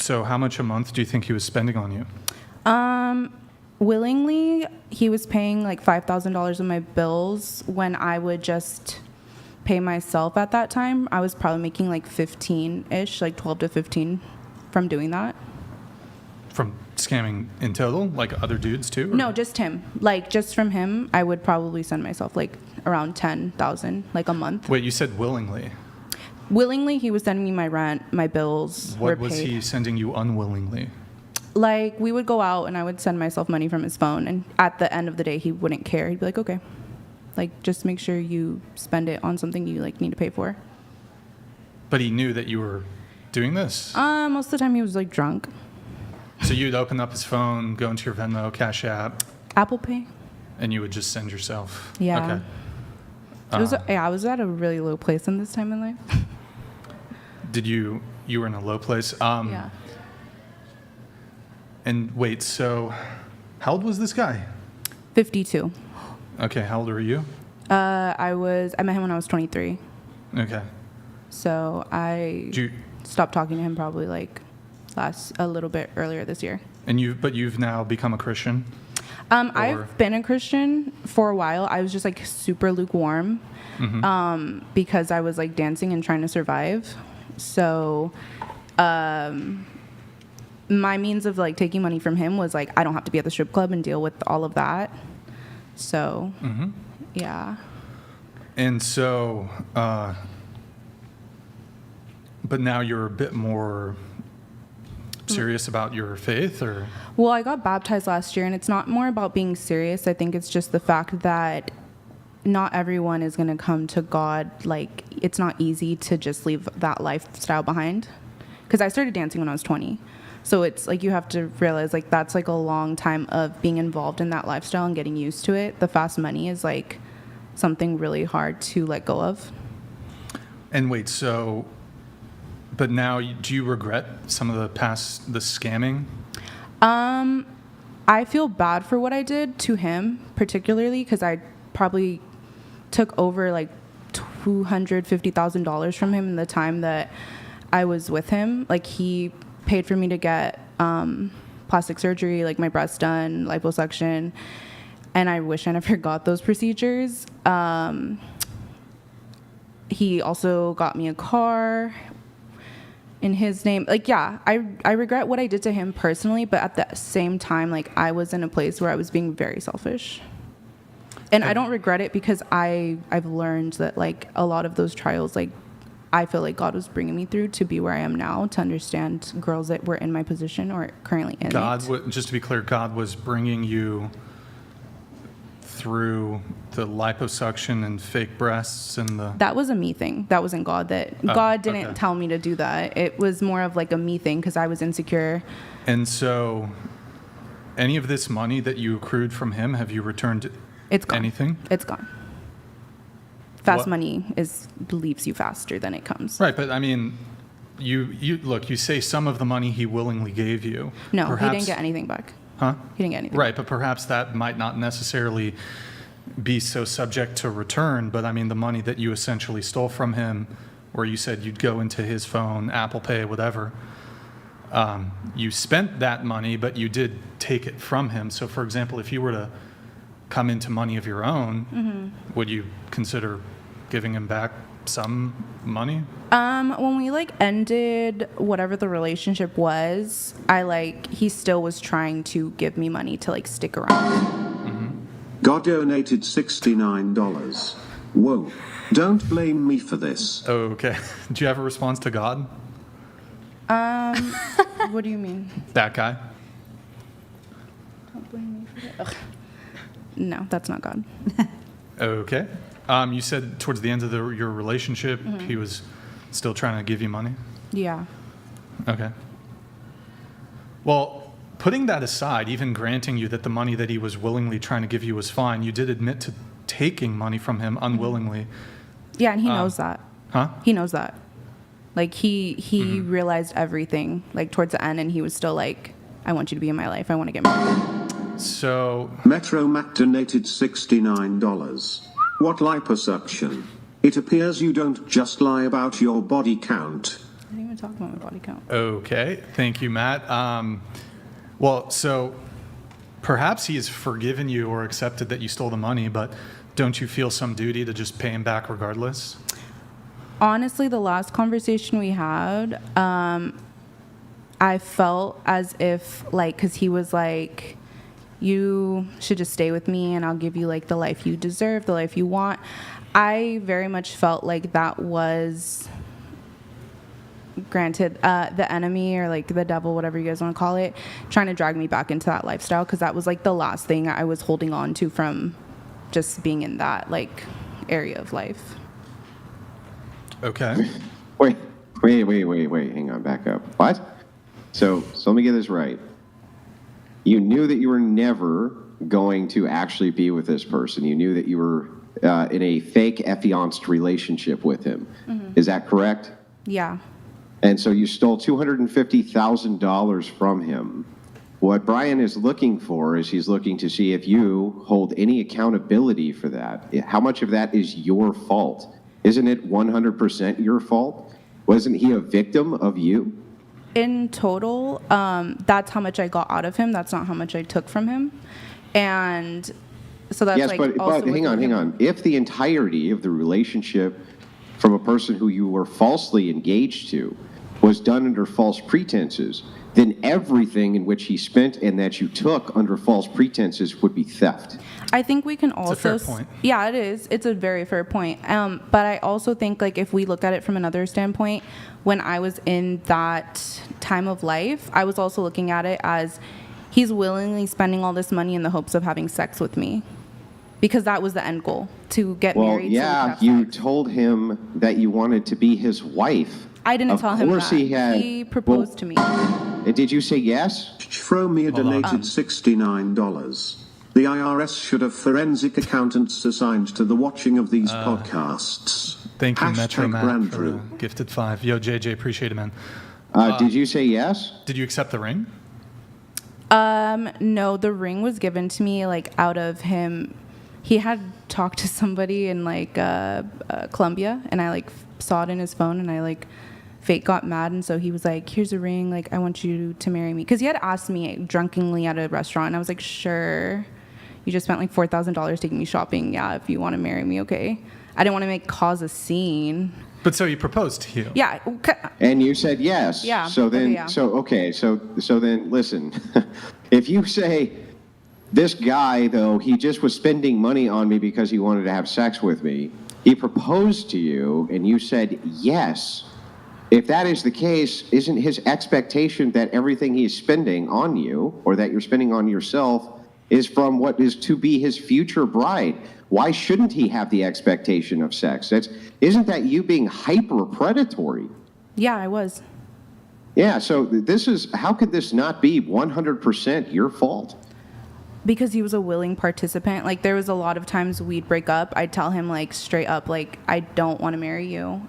So how much a month do you think he was spending on you? Willingly, he was paying like $5,000 of my bills when I would just pay myself at that time. I was probably making like 15-ish, like 12 to 15 from doing that. From scamming in total, like other dudes too? Or? No, just him. Like just from him, I would probably send myself like around 10,000 like a month. Wait, you said willingly. Willingly, he was sending me my rent, my bills were What was paid. he sending you unwillingly? Like, we would go out and I would send myself money from his phone. And at the end of the day, he wouldn't care. He'd be like, okay. Like, just make sure you spend it on something you, like, need to pay for. But he knew that you were doing this? Most of the time he was, like, drunk. So you'd open up his phone, go into your Venmo, Cash App. Apple Pay. And you would just send yourself? Yeah. Okay. I was at a really low place in this time in life. You were in a low place? Yeah. And wait, so how old was this guy? 52. Okay, how old were you? I met him when I was 23. Okay. So I stopped talking to him probably like a little bit earlier this year. And you've now become a Christian? I've been a Christian for a while. I was just like super lukewarm, because I was like dancing and trying to survive. So, my means of like taking money from him was like I don't have to be at the strip club and deal with all of that. So, yeah. And so, but now you're a bit more serious about your faith, or? Well, I got baptized last year, and it's not more about being serious. I think it's just the fact that not everyone is going to come to God. Like, it's not easy to just leave that lifestyle behind. Because I started dancing when I was 20. So it's like you have to realize like that's like a long time of being involved in that lifestyle and getting used to it. The fast money is like something really hard to let go of. And wait, so, but now do you regret some of the scamming? I feel bad for what I did to him, particularly because I probably took over like $250,000 from him in the time that I was with him. Like he paid for me to get plastic surgery, like my breast done, liposuction, and I wish I never got those procedures. He also got me a car in his name. Like, yeah, I regret what I did to him personally, but at the same time, like I was in a place where I was being very selfish. And I don't regret it because I've learned that like a lot of those trials, like I feel like God was bringing me through to be where I am now, to understand girls that were in my position or currently in it. Just to be clear, God was bringing you through the liposuction and fake breasts and the... That was a me thing. That wasn't God. God didn't tell me to do that. It was more of like a me thing because I was insecure. And so any of this money that you accrued from him, have you returned anything? It's gone. Fast money leaves you faster than it comes. Right, but I mean, you look, you say some of the money he willingly gave you. No, he didn't get anything back. Huh? He didn't get anything. Right, but perhaps that might not necessarily be so subject to return, but I mean, the money that you essentially stole from him, where you said you'd go into his phone, Apple Pay, whatever, you spent that money, but you did take it from him. So, for example, if you were to come into money of your own, would you consider giving him back some money? When we like ended whatever the relationship was, he still was trying to give me money to like stick around. God donated $69. Whoa, don't blame me for this. Oh, okay. Do you have a response to God? What do you mean? That guy? Don't blame me for that. Ugh. No, that's not God. Okay. You said towards the end of your relationship, he was still trying to give you money? Yeah. Okay. Well, putting that aside, even granting you that the money that he was willingly trying to give you was fine, you did admit to taking money from him unwillingly. Yeah, and he knows that. Huh? He knows that. Like, he realized everything, like, towards the end, and he was still like, I want you to be in my life. I want to get married. So... Metro Mac donated $69. What liposuction? It appears you don't just lie about your body count. I didn't even to talk about my body count. Okay, thank you, Matt. Well, so perhaps he has forgiven you or accepted that you stole the money, but don't you feel some duty to just pay him back regardless? Honestly, the last conversation we had, I felt as if, like, because he was like, you should just stay with me and I'll give you, like, the life you deserve, the life you want. I very much felt like that was, granted, the enemy or, like, the devil, whatever you guys want to call it, trying to drag me back into that lifestyle, because that was, like, the last thing I was holding on to from just being in that, like, area of life. Okay. Wait. Hang on, back up. What? So let me get this right. You knew that you were never going to actually be with this person. You knew that you were in a fake affianced relationship with him. Is that correct? Yeah. And so you stole $250,000 from him. What Brian is looking for is he's looking to see if you hold any accountability for that. How much of that is your fault? Isn't it 100% your fault? Wasn't he a victim of you? In total, that's how much I got out of him. That's not how much I took from him. And so that's Yes, like but also hang on. If the entirety of the relationship from a person who you were falsely engaged to was done under false pretenses, then everything in which he spent and that you took under false pretenses would be theft. I think we can also. It's a fair point. Yeah, it is. It's a very fair point. But I also think, like, if we look at it from another standpoint, when I was in that time of life, I was also looking at it as he's willingly spending all this money in the hopes of having sex with me, because that was the end goal, to get Well, married. so we could yeah, have you sex. told him that you wanted to be his wife. I didn't tell him Of course that. he had. He proposed to me. And did you say yes? Fromia Hold on. donated $69. The IRS should have forensic accountants assigned to the watching of these podcasts. Thank you, Metro Matt, for Brandrew. the gifted 5. Yo, JJ, appreciate it, man. Did you say yes? Did you accept the ring? No, the ring was given to me, like, out of him. He had talked to somebody in, like, Colombia, and I, like, saw it in his phone, and I, like, fake got mad, and so he was like, here's a ring, like, I want you to marry me. Because he had asked me drunkenly at a restaurant, and I was like, sure. You just spent, like, $4,000 taking me shopping. Yeah, if you want to marry me, okay. I didn't want to cause a scene. But so he proposed to you. Yeah. Okay. And you said yes. Yeah, So then, okay, yeah. so then, listen. If you say this guy, though, he just was spending money on me because he wanted to have sex with me. He proposed to you, and you said yes. If that is the case, isn't his expectation that everything he's spending on you, or that you're spending on yourself, is from what is to be his future bride? Why shouldn't he have the expectation of sex? Isn't that you being hyper predatory? Yeah, I was. Yeah, so how could this not be 100% your fault? Because he was a willing participant. Like, there was a lot of times we'd break up. I'd tell him, like, straight up, like, I don't want to marry you.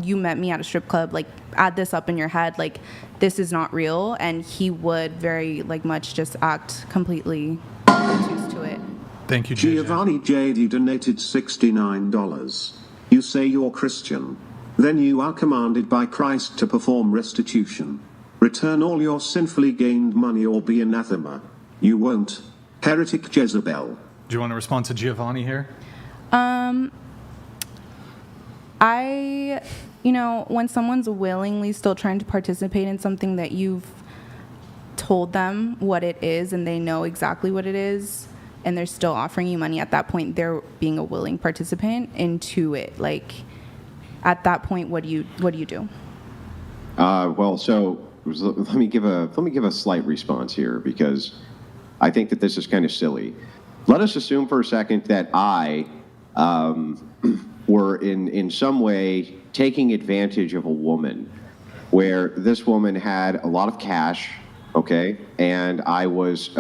You met me at a strip club. Like, add this up in your head. Like, this is not real. And he would very, like, much just act completely obtuse to it. Thank you, JJ. Giovanni JD donated $69. You say you're Christian. Then you are commanded by Christ to perform restitution. Return all your sinfully gained money or be anathema. You won't. Heretic Jezebel. Do you want to respond to Giovanni here? When someone's willingly still trying to participate in something that you've told them what it is and they know exactly what it is, and they're still offering you money, at that point, they're being a willing participant into it. Like, at that point, what do you do? Well, so let me give a slight response here, because I think that this is kind of silly. Let us assume for a second that I were in some way taking advantage of a woman, where this woman had a lot of cash, okay, and I was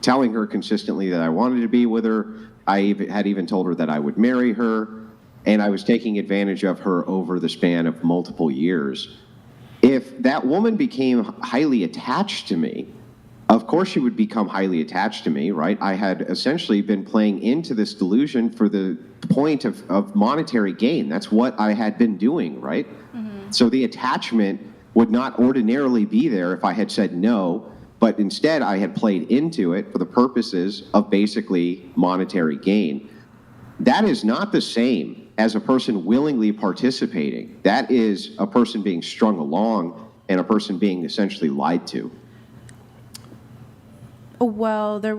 telling her consistently that I wanted to be with her. I had even told her that I would marry her, and I was taking advantage of her over the span of multiple years. If that woman became highly attached to me, of course she would become highly attached to me, right? I had essentially been playing into this delusion for the point of monetary gain. That's what I had been doing, right? Mm-hmm. So the attachment would not ordinarily be there if I had said no, but instead I had played into it for the purposes of basically monetary gain. That is not the same as a person willingly participating. That is a person being strung along and a person being essentially lied to. Well, there